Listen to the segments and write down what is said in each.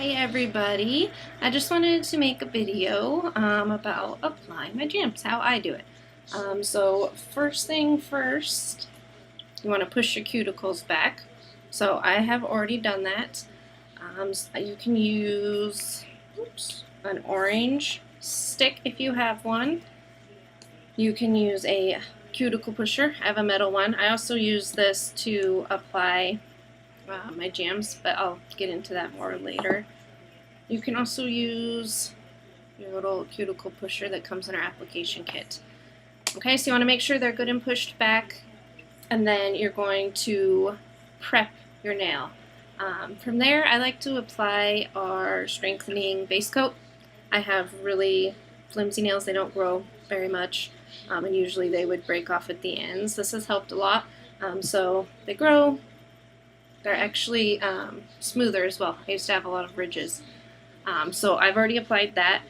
Hi everybody, I just wanted to make a video about applying my jams, how I do it. So first thing first, you want to push your cuticles back. So I have already done that. You can use an orange stick if you have one. You can use a cuticle pusher. I have a metal one. I also use this to apply my jams, but I'll get into that more later. You can also use your little cuticle pusher that comes in our application kit. Okay, so you want to make sure they're good and pushed back, and then you're going to prep your nail. From there, I like to apply our strengthening base coat. I have really flimsy nails, they don't grow very much, and usually they would break off at the ends. This has helped a lot. So they grow, they're actually smoother as well. I used to have a lot of ridges. So I've already applied that.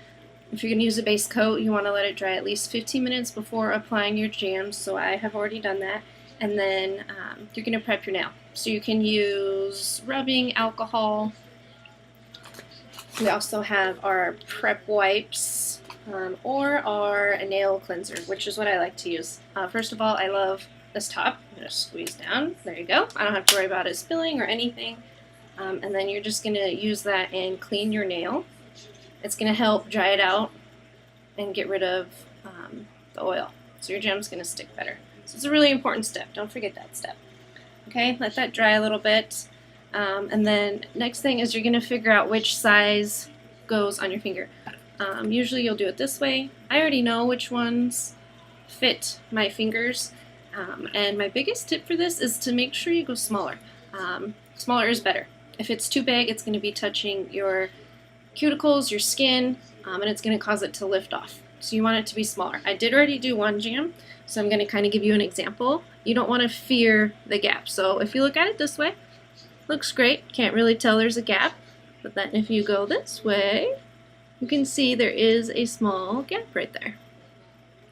If you're going to use a base coat, you want to let it dry at least 15 minutes before applying your jams, so I have already done that. And then you're going to prep your nail. So you can use rubbing alcohol. We also have our prep wipes or our nail cleanser, which is what I like to use. First of all, I love this top. I'm going to squeeze down. There you go. I don't have to worry about it spilling or anything. And then you're just going to use that and clean your nail. It's going to help dry it out and get rid of the oil. So your gem's going to stick better. So it's a really important step. Don't forget that step. Okay, let that dry a little bit. And then next thing is you're going to figure out which size goes on your finger. Usually you'll do it this way. I already know which ones fit my fingers. And my biggest tip for this is to make sure you go smaller. Smaller is better. If it's too big, it's going to be touching your cuticles, your skin, and it's going to cause it to lift off. So you want it to be smaller. I did already do one jam, so I'm going to kind of give you an example. You don't want to fear the gap. So if you look at it this way, looks great. Can't really tell there's a gap. But then if you go this way, you can see there is a small gap right there.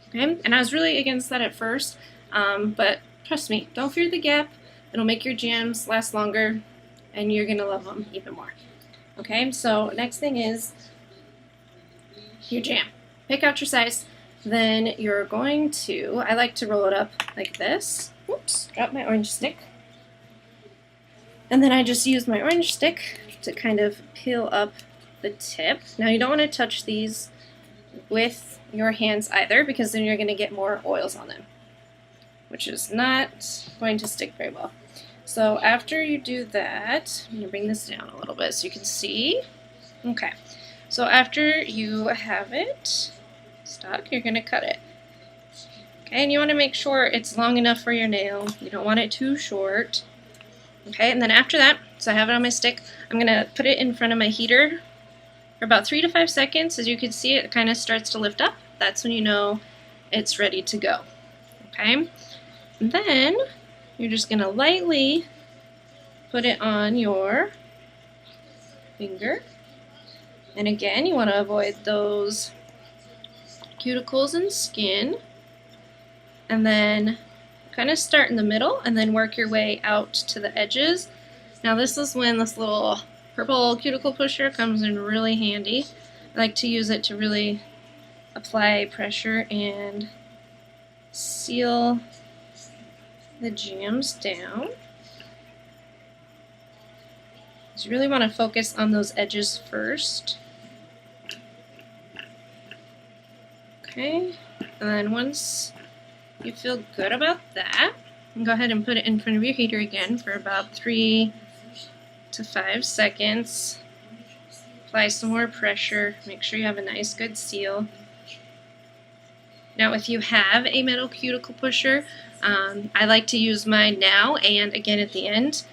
Okay, and I was really against that at first, but trust me, don't fear the gap. It'll make your jams last longer, and you're going to love them even more. Okay, so next thing is your jam. Pick out your size. Then you're going to, I like to roll it up like this. Oops, dropped my orange stick. And then I just use my orange stick to kind of peel up the tip. Now you don't want to touch these with your hands either, because then you're going to get more oils on them, which is not going to stick very well. So after you do that, I'm going to bring this down a little bit so you can see. Okay, so after you have it stuck, you're going to cut it. Okay, and you want to make sure it's long enough for your nail. You don't want it too short. Okay, and then after that, so I have it on my stick, I'm going to put it in front of my heater for about 3 to 5 seconds. As you can see, it kind of starts to lift up. That's when you know it's ready to go. Okay, and then you're just going to lightly put it on your finger. And again, you want to avoid those cuticles and skin. And then kind of start in the middle and then work your way out to the edges. Now this is when this little purple cuticle pusher comes in really handy. I like to use it to really apply pressure and seal the jams down. So you really want to focus on those edges first. Okay, and then once you feel good about that, go ahead and put it in front of your heater again for about 3 to 5 seconds. Apply some more pressure. Make sure you have a nice good seal. Now if you have a metal cuticle pusher, I like to use mine now and again at the end.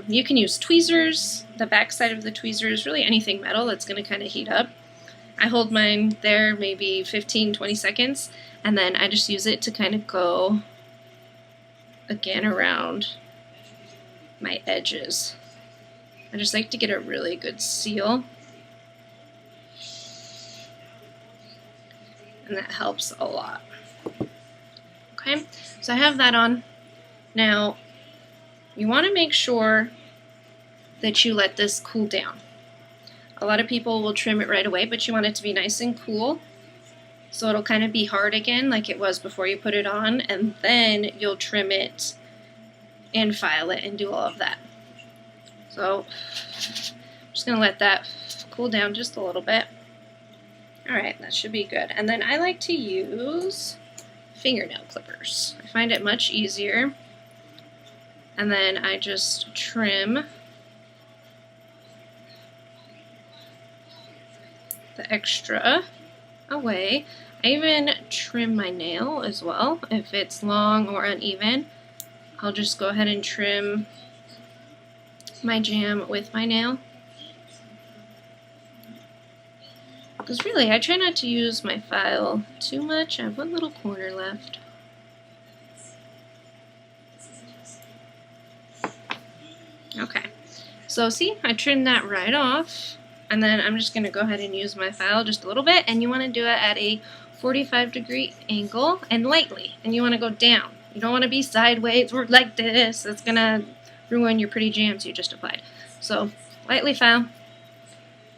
You can use tweezers, the back side of the tweezers, really anything metal that's going to kind of heat up. I hold mine there maybe 15-20 seconds, and then I just use it to kind of go again around my edges. I just like to get a really good seal, and that helps a lot. Okay, so I have that on. Now, you want to make sure that you let this cool down. A lot of people will trim it right away, but you want it to be nice and cool. So it'll kind of be hard again like it was before you put it on, and then you'll trim it and file it and do all of that. So I'm just going to let that cool down just a little bit. Alright, that should be good. And then I like to use fingernail clippers. I find it much easier. And then I just trim the extra away. I even trim my nail as well. If it's long or uneven, I'll just go ahead and trim my jam with my nail. Because really, I try not to use my file too much. I have one little corner left. Okay, so see, I trimmed that right off. And then I'm just going to go ahead and use my file just a little bit, and you want to do it at a 45-degree angle and lightly, and you want to go down. You don't want to be sideways or like this. That's going to ruin your pretty jams you just applied. So lightly file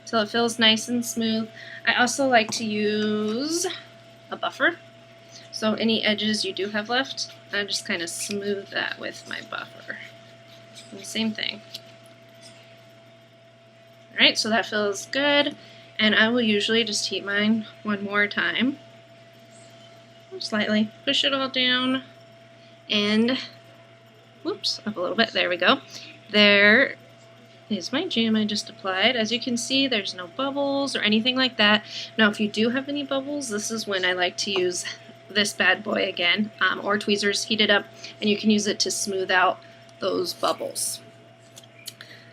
until it feels nice and smooth. I also like to use a buffer, so any edges you do have left, I just kind of smooth that with my buffer. And same thing. Alright, so that feels good, and I will usually just heat mine one more time. Slightly push it all down, and whoops, up a little bit, there we go. There is my jam I just applied. As you can see, there's no bubbles or anything like that. Now, if you do have any bubbles, this is when I like to use this bad boy again, or tweezers, heat it up, and you can use it to smooth out those bubbles.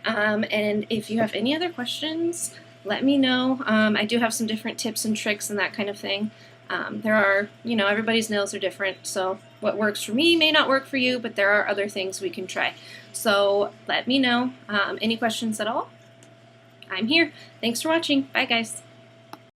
And if you have any other questions, let me know. I do have some different tips and tricks and that kind of thing. There are, everybody's nails are different, so what works for me may not work for you, but there are other things we can try. So let me know. Any questions at all? I'm here. Thanks for watching. Bye, guys.